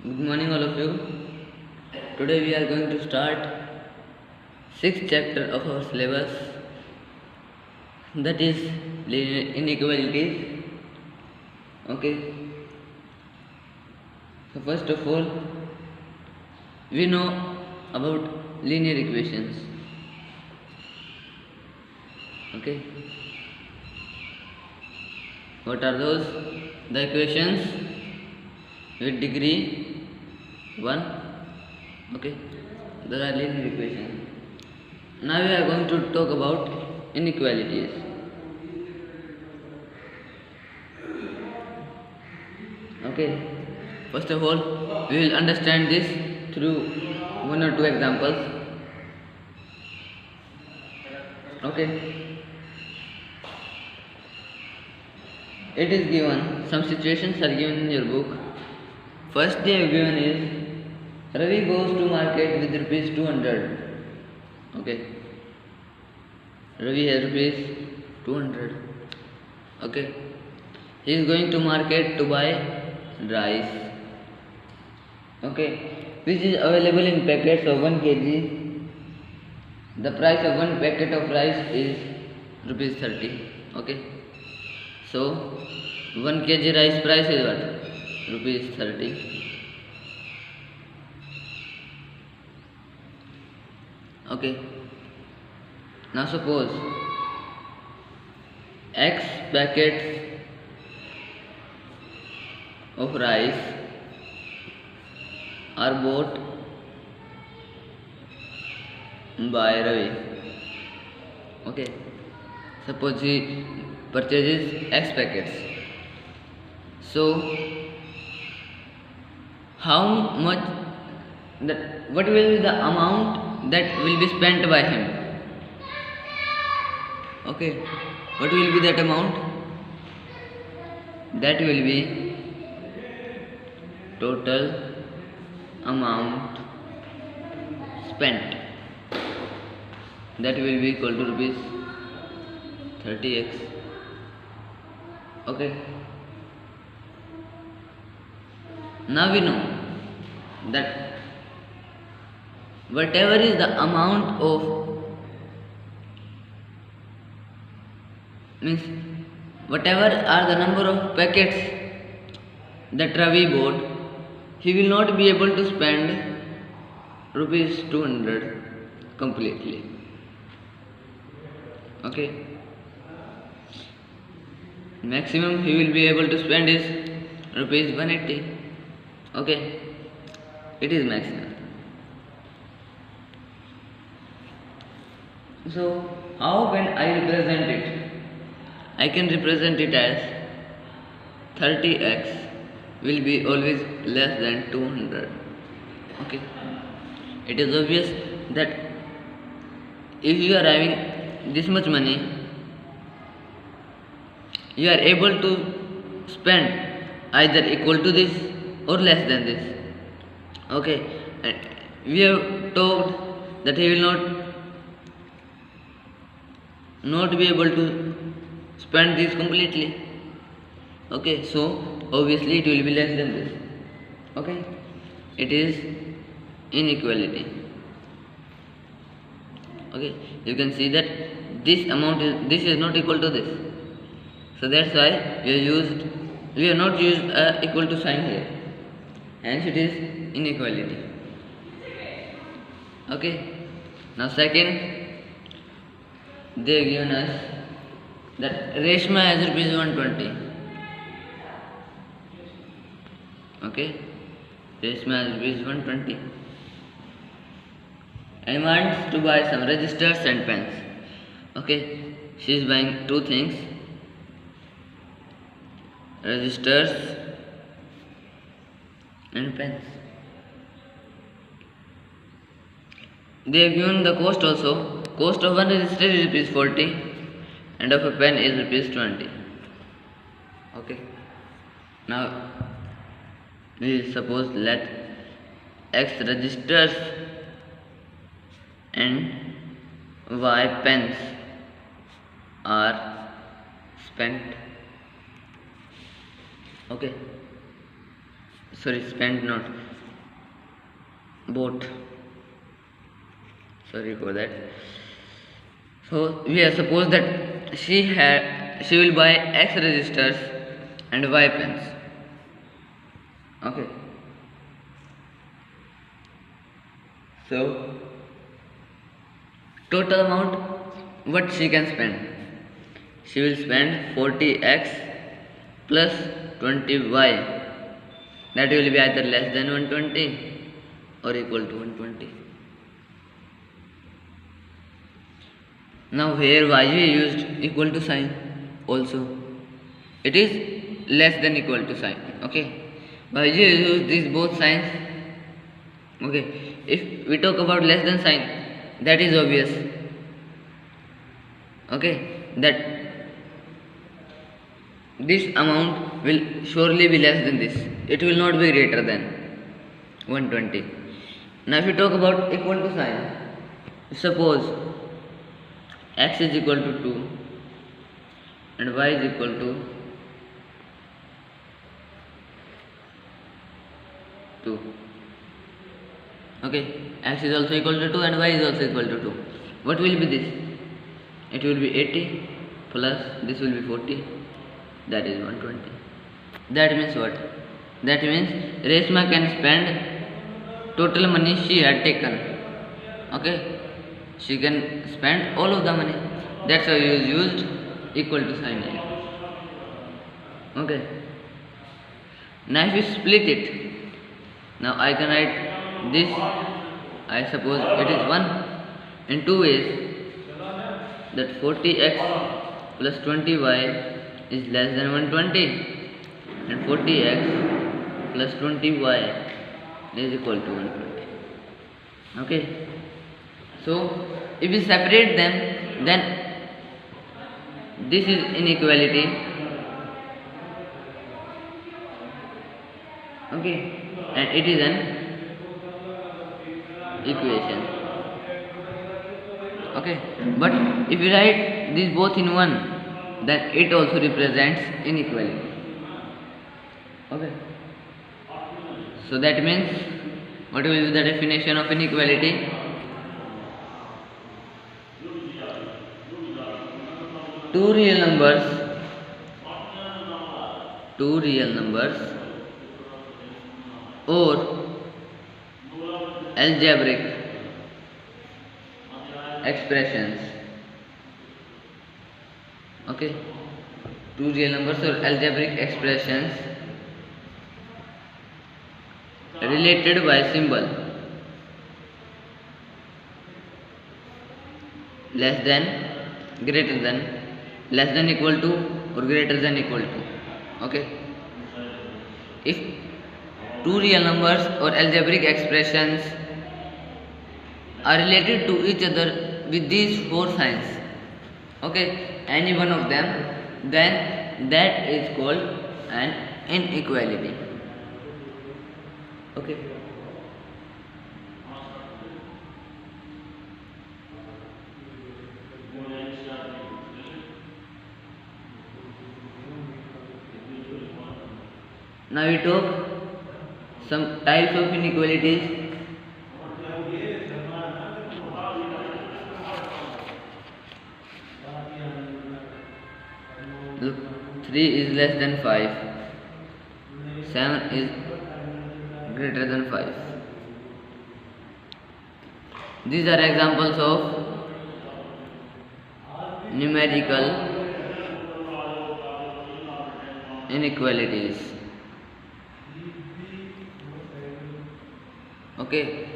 Good morning, all of you. Today we are going to start sixth chapter of our syllabus, that is linear inequalities. Okay. So first of all, we know about linear equations. Okay. What are those? The equations with degree 1. Okay. There are linear equations. Now we are going to talk about inequalities. Okay. First of all, we will understand this through one or two examples. Okay. It is given, some situations are given in your book. First they have given is Ravi goes to market with rupees 200. Okay. Ravi has rupees 200. Okay. He is going to market to buy rice. Okay. Which is available in packets of 1 kg. The price of one packet of rice is rupees 30. Okay. So 1 kg rice price is what? Rupees 30. Okay. Now suppose X packets of rice are bought by Ravi. Okay. Suppose he purchases X packets. So how much that what will be the amount that will be spent by him? Okay. What will be that amount? That will be total amount spent. That will be equal to rupees 30x. Okay. Now we know that whatever is the amount of means whatever are the number of packets that Ravi bought, he will not be able to spend rupees 200 completely. Okay. Maximum he will be able to spend is rupees 180. Okay. It is maximum. So how can I represent it? I can represent it as 30x will be always less than 200. Okay. It is obvious that if you are having this much money, you are able to spend either equal to this or less than this. Okay. And we have told that he will not be able to spend this completely. Okay, so obviously it will be less than this. Okay, it is inequality. Okay, you can see that this is not equal to this, so that's why we have not used equal to sign here, hence it is inequality. Okay, now second, they have given us that Reshma has rupees 120. Okay, Reshma has rupees 120 and wants to buy some registers and pens. Okay, she is buying two things: registers and pens. They have given the cost also. Cost of one register is rupees 40 and of a pen is rupees 20. Okay. Now we suppose let X registers and Y pens are spent. Okay. Sorry, spent not. both. Sorry for that. So we have suppose that she will buy X registers and Y pens. Okay. So total amount what she can spend? She will spend 40x plus 20y. That will be either less than 120 or equal to 120. Now here yg used equal to sign also. It is less than equal to sign. Okay. Yg use these both signs. Okay. If we talk about less than sign, that is obvious. Okay. That this amount will surely be less than this. It will not be greater than 120. Now if we talk about equal to sign, suppose x is equal to 2 and y is equal to 2. Okay, x is also equal to 2 and y is also equal to 2. What will be this? It will be 80 plus this will be 40, that is 120. That means what? That means Reshma can spend total money she had taken. Okay, she can spend all of the money. That's why you used equal to sign here. Okay. Now if you split it, now I can write this. I suppose it is 1 in 2 ways. That 40x plus 20y is less than 120, and 40x plus 20y is equal to 120. Okay. So if we separate them, then this is inequality. Okay, and it is an equation. Okay, but if we write these both in one, then it also represents inequality. Okay, so that means what will be the definition of inequality? Two real numbers or algebraic expressions. Okay, two real numbers or algebraic expressions related by symbol less than, greater than, less than equal to or greater than equal to. Okay, if two real numbers or algebraic expressions are related to each other with these four signs, okay, any one of them, then that is called an inequality. Okay. Now we talk some types of inequalities. Look, 3 is less than 5, 7 is greater than 5. These are examples of numerical inequalities. Okay,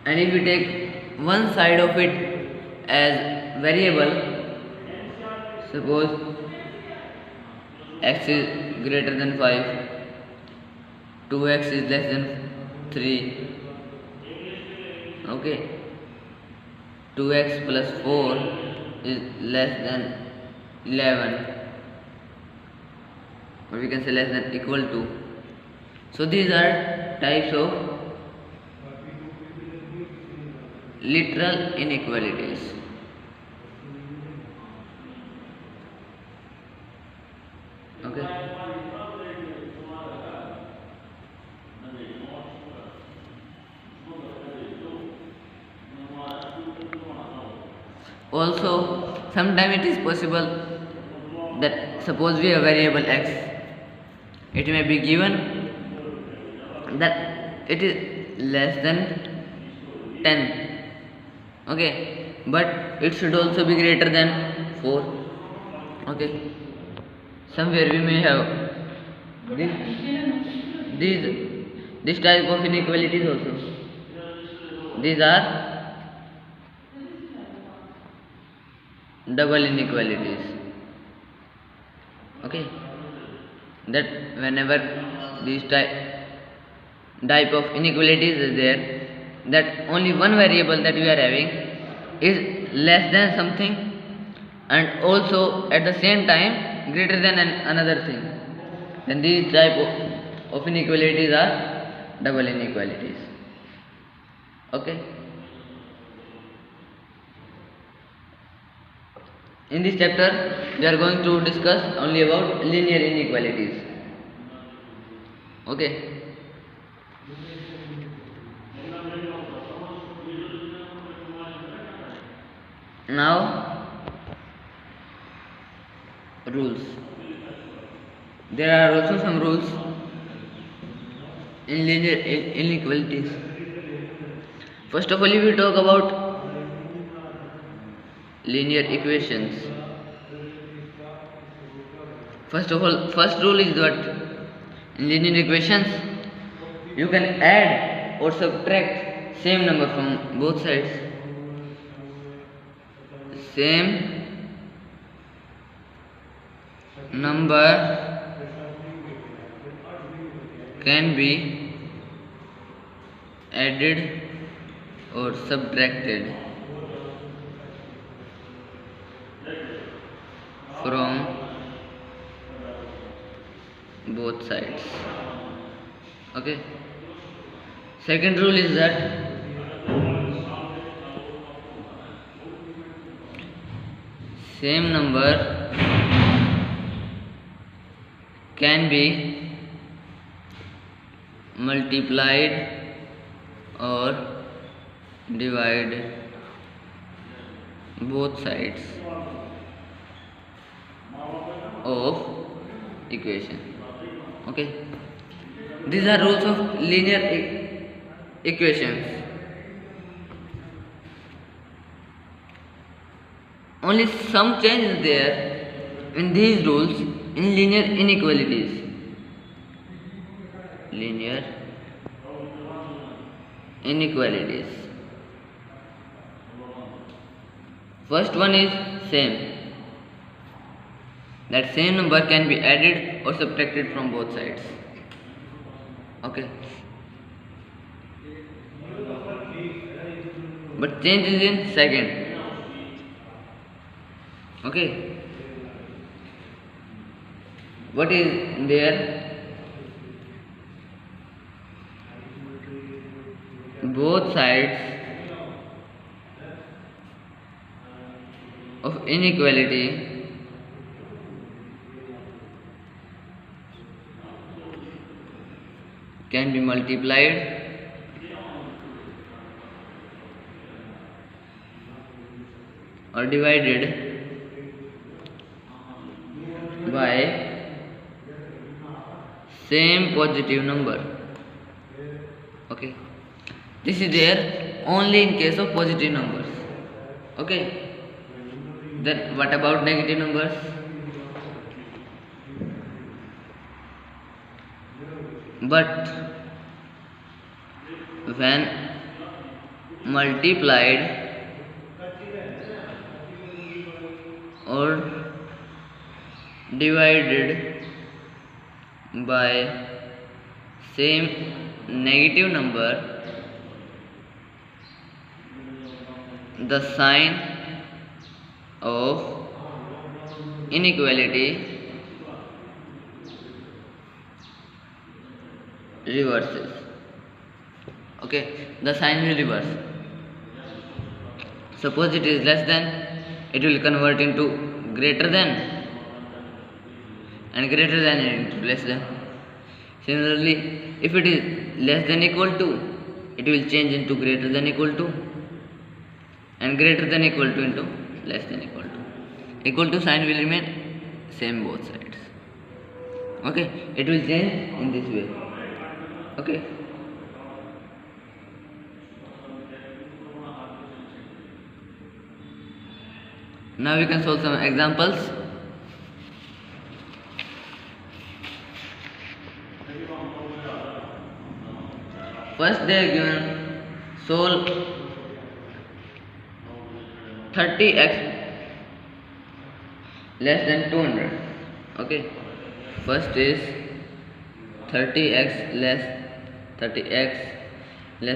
and if we take one side of it as variable, suppose x is greater than 5, 2x is less than 3, okay, 2x plus 4 is less than 11, or we can say less than equal to. So these are types of literal inequalities. Okay. Also, sometimes it is possible that suppose we have variable x, it may be given that it is less than 10, okay, but it should also be greater than 4, okay. Somewhere we may have this, these this type of inequalities also. These are double inequalities, okay, that whenever these type of inequalities is there, that only one variable that we are having is less than something and also at the same time greater than another thing, then these type of inequalities are double inequalities, okay. In this chapter we are going to discuss only about linear inequalities, okay. Now, rules. There are also some rules in linear inequalities. First of all, if we talk about linear equations, first of all, first rule is that in linear equations you can add or subtract same number from both sides. Same number can be added or subtracted from both sides, okay. Second rule is that same number can be multiplied or divided both sides of equation, okay. These are rules of linear equations. Only some change is there in these rules in linear inequalities. Linear inequalities. First one is same. That same number can be added or subtracted from both sides, okay. But change is in second, okay. What is there? Both sides of inequality can be multiplied or divided by same positive number, okay. This is there only in case of positive numbers, okay. Then what about negative numbers? But when multiplied or divided by same negative number, the sign of inequality reverses, okay. The sign will reverse. Suppose it is less than, it will convert into greater than, and greater than into less than. Similarly, if it is less than equal to, it will change into greater than equal to, and greater than equal to into less than equal to sign will remain same both sides. Okay, it will change in this way. Okay, now we can solve some examples. First they are given solve 30x less than 200. Okay, first is 30x less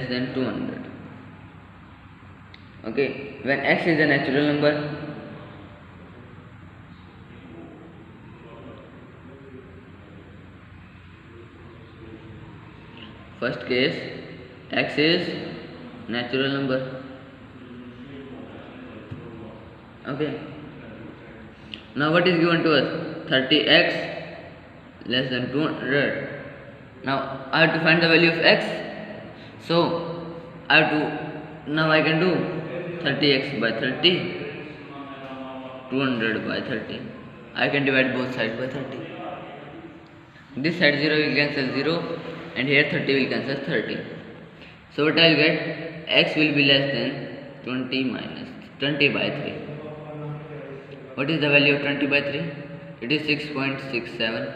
than 200. Okay, when x is a natural number, first case x is natural number. Okay, now what is given to us? 30x less than 200. Now I have to find the value of x, so now I can do 30x by 30, 200 by 30. I can divide both sides by 30. This side 0 will cancel 0 and here 30 will cancel 30. So what I will get? X will be less than 20 minus 20 by 3. What is the value of 20 by 3? It is 6.67.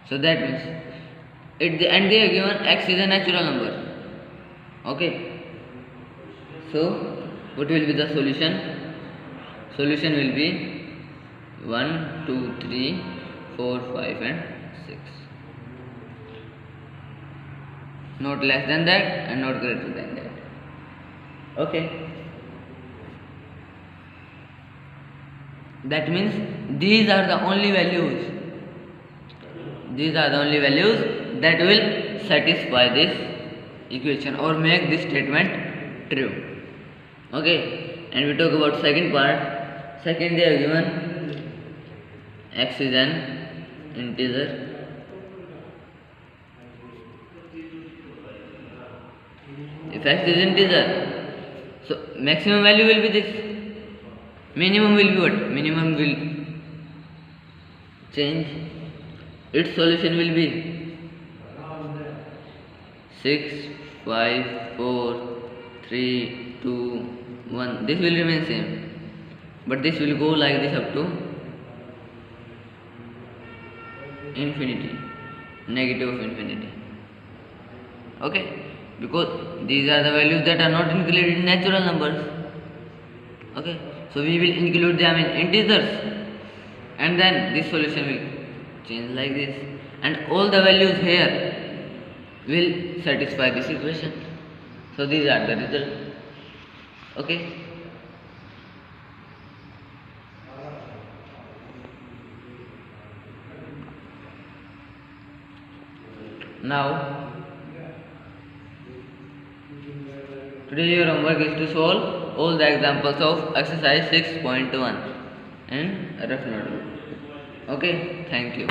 So that means and they are given x is a natural number. Okay. So what will be the solution? Solution will be 1, 2, 3, 4, 5 and 6. Not less than that and not greater than that. Okay. That means these are the only values. These are the only values that will satisfy this equation or make this statement true. Okay. And we talk about second part. Second, they are given x is an integer. If x is integer, so maximum value will be this. Minimum will be what? Minimum will change. Its solution will be 6, 5, 4, 3, 2, 1. This will remain same, but this will go like this up to infinity, negative of infinity. Okay, because these are the values that are not included in natural numbers. Okay, so we will include them in integers, and then this solution will change like this, and all the values here will satisfy this equation. So these are the results. Okay. Now today your homework is to solve all the examples of exercise 6.1 in rough notebook. Okay, thank you.